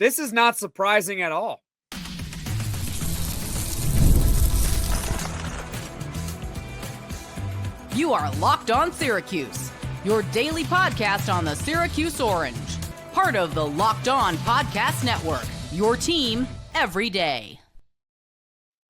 This is not surprising at all. You are Locked On Syracuse, your daily podcast on the Syracuse Orange. Part of the Locked On Podcast Network, your team every day.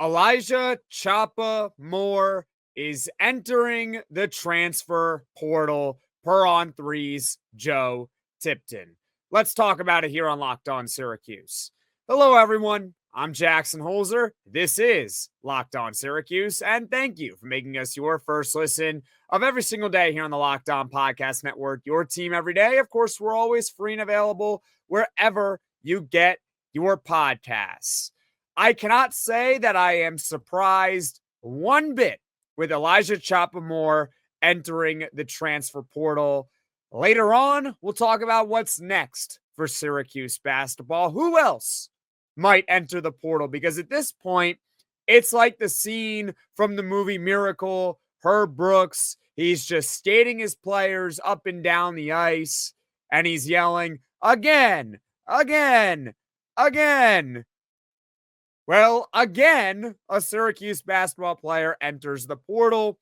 Elijah Choppa Moore is entering the transfer portal per On Three's Joe Tipton. Let's talk about it here on Locked On Syracuse. Hello, everyone. I'm Jackson Holzer. This is Locked On Syracuse, and thank you for making us your first listen of every single day here on the Locked On Podcast Network, your team every day. Of course, we're always free and available wherever you get your podcasts. I cannot say that I am surprised one bit with Elijah Choppa Moore entering the transfer portal. Later on, we'll talk about what's next for Syracuse basketball. Who else might enter the portal? Because at this point, it's like the scene from the movie Miracle. Herb Brooks, he's just skating his players up and down the ice, and he's yelling, again, again, again. Well, again, a Syracuse basketball player enters the portal.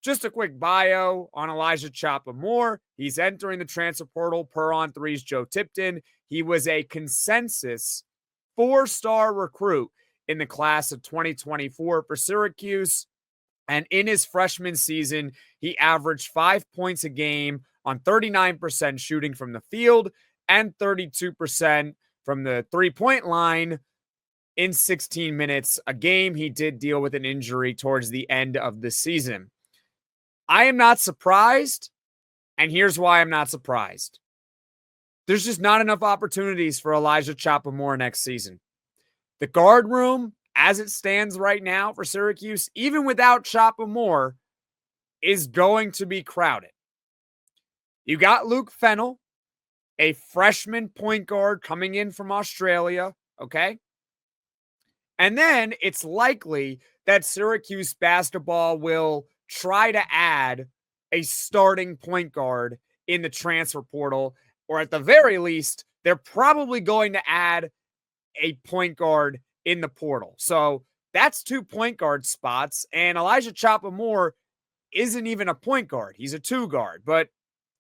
Just a quick bio on Elijah Choppa Moore. He's entering the transfer portal per On Three's Joe Tipton. He was a consensus 4-star recruit in the class of 2024 for Syracuse. And in his freshman season, he averaged 5 points a game on 39% shooting from the field and 32% from the three-point line in 16 minutes a game. He did deal with an injury towards the end of the season. I am not surprised, and here's why I'm not surprised. There's just not enough opportunities for Elijah Choppa Moore next season. The guard room, as it stands right now for Syracuse, even without Choppa Moore, is going to be crowded. You got Luke Fennell, a freshman point guard coming in from Australia, okay? And then it's likely that Syracuse basketball will try to add a starting point guard in the transfer portal, or at the very least, they're probably going to add a point guard in the portal. So that's 2 point guard spots, and Elijah Choppa Moore isn't even a point guard. He's a 2 guard, but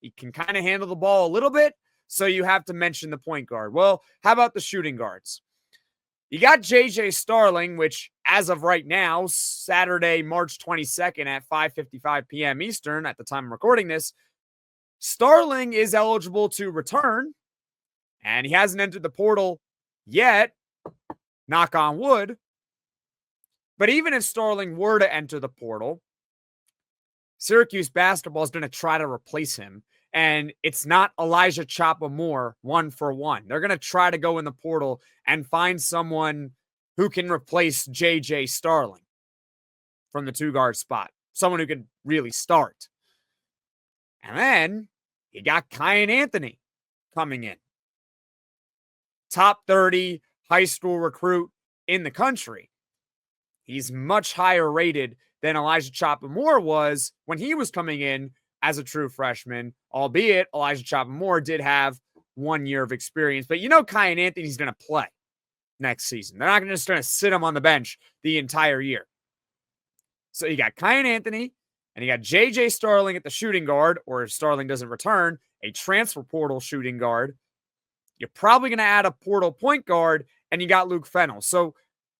he can kind of handle the ball a little bit, so you have to mention the point guard. Well, how about the shooting guards? You got JJ Starling, which as of right now, Saturday, March 22nd at 5:55 p.m. Eastern at the time I'm recording this, Starling is eligible to return, and he hasn't entered the portal yet, knock on wood. But even if Starling were to enter the portal, Syracuse basketball is going to try to replace him. And it's not Elijah Choppa Moore 1-for-1. They're going to try to go in the portal and find someone who can replace JJ Starling from the 2-guard spot. Someone who can really start. And then you got Kyan Anthony coming in. Top 30 high school recruit in the country. He's much higher rated than Elijah Choppa Moore was when he was coming in as a true freshman, albeit Elijah Choppa Moore did have 1 year of experience. But you know Kyan Anthony's going to play next season. They're not just going to sit him on the bench the entire year. So you got Kyan Anthony, and you got JJ Starling at the shooting guard, or if Starling doesn't return, a transfer portal shooting guard. You're probably going to add a portal point guard, and you got Luke Fennell. So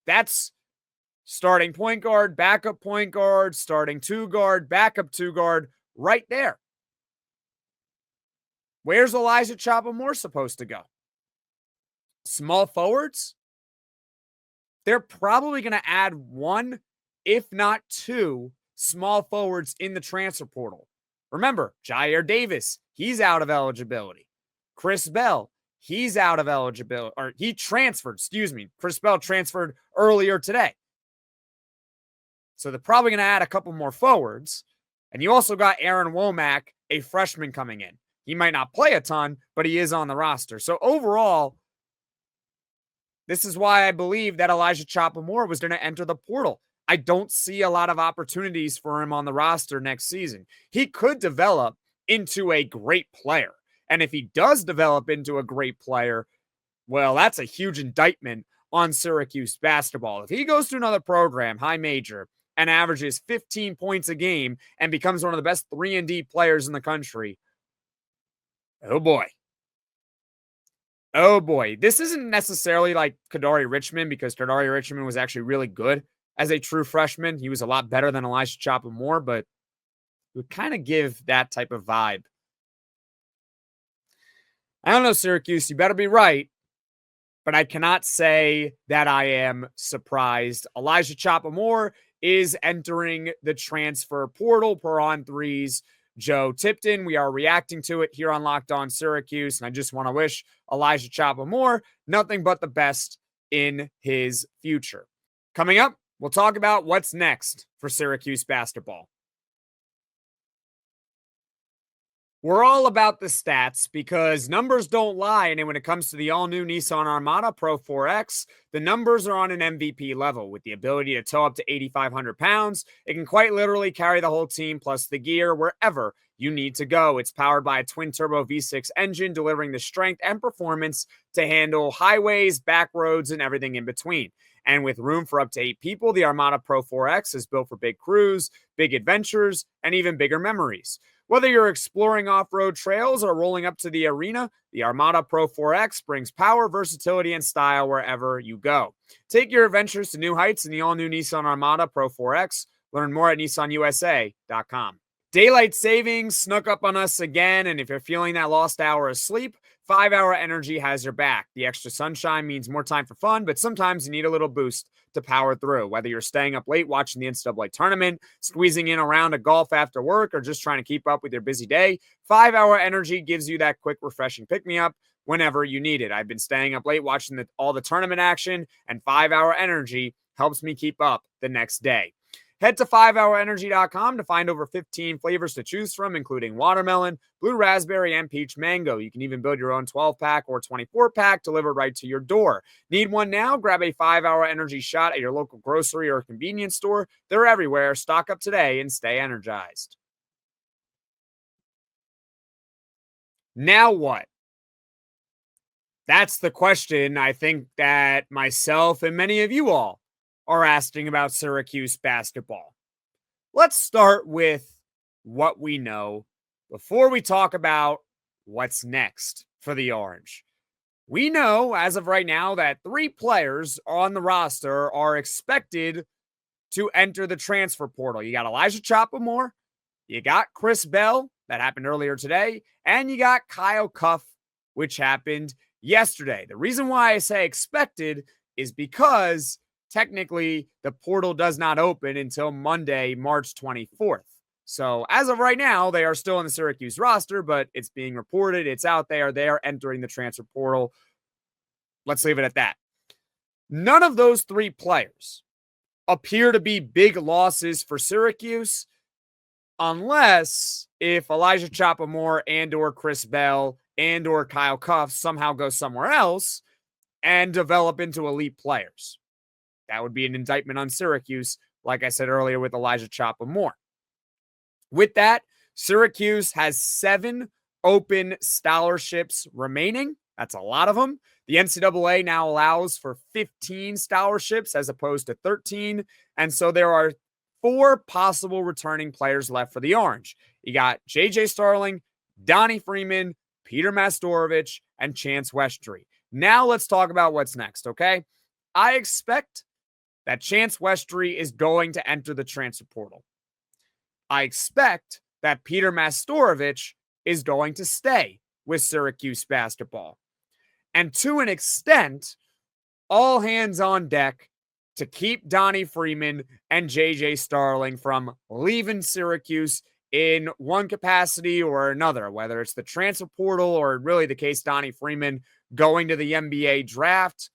that's starting point guard, backup point guard, starting 2 guard, backup 2 guard, right there. Where's Elijah Choppa Moore supposed to go? Small forwards? They're probably going to add 1, if not 2, small forwards in the transfer portal. Remember, Jair Davis, he's out of eligibility. Chris Bell, he's out of eligibility, or he transferred, Chris Bell transferred earlier today. So they're probably going to add a couple more forwards. And you also got Aaron Womack, a freshman, coming in. He might not play a ton, but he is on the roster. So overall, this is why I believe that Elijah Choppa Moore was going to enter the portal. I don't see a lot of opportunities for him on the roster next season. He could develop into a great player. And if he does develop into a great player, Well, that's a huge indictment on Syracuse basketball. If he goes to another program, high major, and averages 15 points a game and becomes one of the best 3-and-D players in the country, oh boy. Oh boy. This isn't necessarily like Kadari Richmond, because Kadari Richmond was actually really good as a true freshman. He was a lot better than Elijah Choppa Moore, but it would kind of give that type of vibe. I don't know, Syracuse. You better be right. But I cannot say that I am surprised. Elijah Choppa Moore is entering the transfer portal per On Three's Joe Tipton. We are reacting to it here on Locked On Syracuse, and I just want to wish Elijah Choppa Moore nothing but the best in his future. Coming up, we'll talk about what's next for Syracuse basketball. We're all about the stats because numbers don't lie. And when it comes to the all-new Nissan Armada PRO-4X, the numbers are on an MVP level. With the ability to tow up to 8,500 pounds, it can quite literally carry the whole team plus the gear wherever you need to go. It's powered by a twin-turbo V6 engine, delivering the strength and performance to handle highways, back roads, and everything in between. And with room for up to 8 people, the Armada PRO-4X is built for big crews, big adventures, and even bigger memories. Whether you're exploring off-road trails or rolling up to the arena, the Armada PRO-4X brings power, versatility, and style wherever you go. Take your adventures to new heights in the all-new Nissan Armada PRO-4X. Learn more at nissanusa.com. Daylight savings snuck up on us again, and if you're feeling that lost hour of sleep, 5-Hour Energy has your back. The extra sunshine means more time for fun, but sometimes you need a little boost to power through. Whether you're staying up late watching the NCAA tournament, squeezing in a round of golf after work, or just trying to keep up with your busy day, 5-Hour Energy gives you that quick, refreshing pick-me-up whenever you need it. I've been staying up late watching all the tournament action, and 5-Hour Energy helps me keep up the next day. Head to 5hourenergy.com to find over 15 flavors to choose from, including watermelon, blue raspberry, and peach mango. You can even build your own 12-pack or 24-pack delivered right to your door. Need one now? Grab a 5-Hour Energy shot at your local grocery or convenience store. They're everywhere. Stock up today and stay energized. Now what? That's the question I think that myself and many of you all are asking about Syracuse basketball. Let's start with what we know before we talk about what's next for the Orange. We know as of right now that 3 players on the roster are expected to enter the transfer portal. You got Elijah Choppa Moore, you got Chris Bell, that happened earlier today, and you got Kyle Cuff, which happened yesterday. The reason why I say expected is because technically, the portal does not open until Monday, March 24th. So as of right now, they are still on the Syracuse roster, but it's being reported. It's out there. They are entering the transfer portal. Let's leave it at that. None of those 3 players appear to be big losses for Syracuse, unless if Elijah Choppa Moore and or Chris Bell and or Kyle Cuff somehow go somewhere else and develop into elite players. That would be an indictment on Syracuse, like I said earlier with Elijah Choppa Moore. With that, Syracuse has 7 open scholarships remaining. That's a lot of them. The NCAA now allows for 15 scholarships as opposed to 13. And so there are 4 possible returning players left for the Orange. You got JJ Starling, Donnie Freeman, Peter Mastorovich, and Chance Westry. Now let's talk about what's next, okay? I expect that Chance Westry is going to enter the transfer portal. I expect that Peter Mastorovich is going to stay with Syracuse basketball. And to an extent, all hands on deck to keep Donnie Freeman and JJ Starling from leaving Syracuse in one capacity or another, whether it's the transfer portal or really the case Donnie Freeman going to the NBA draft.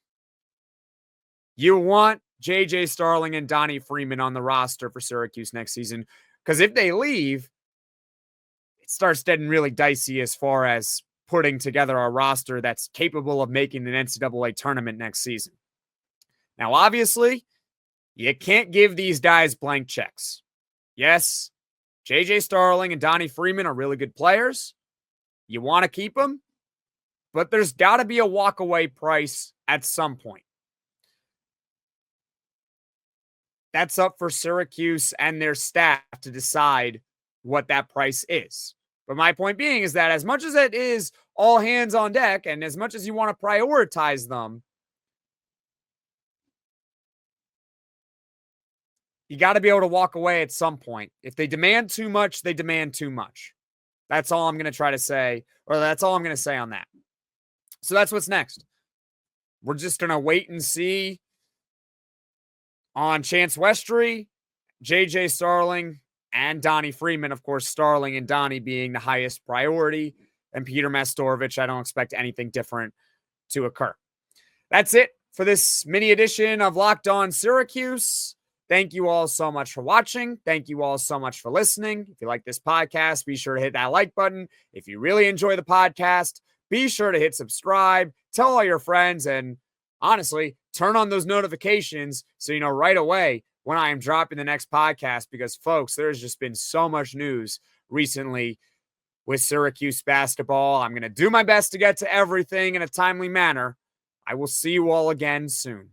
You want JJ Starling and Donnie Freeman on the roster for Syracuse next season, because if they leave, it starts getting really dicey as far as putting together a roster that's capable of making an NCAA tournament next season. Now, obviously, you can't give these guys blank checks. Yes, JJ Starling and Donnie Freeman are really good players. You want to keep them? but there's got to be a walkaway price at some point. That's up for Syracuse and their staff to decide what that price is. But my point being is that as much as it is all hands on deck and as much as you want to prioritize them, you got to be able to walk away at some point. If they demand too much, they demand too much. That's all I'm going to try to say, or that's all I'm going to say on that. So that's what's next. We're just going to wait and see on Chance Westry, JJ Starling, and Donnie Freeman. Of course, Starling and Donnie being the highest priority, and Peter Mastorovich, I don't expect anything different to occur. That's it for this mini edition of Locked On Syracuse. Thank you all so much for watching. Thank you all so much for listening. If you like this podcast, be sure to hit that like button. If you really enjoy the podcast, be sure to hit subscribe, tell all your friends, and honestly, turn on those notifications so you know right away when I am dropping the next podcast, because, folks, there's just been so much news recently with Syracuse basketball. I'm going to do my best to get to everything in a timely manner. I will see you all again soon.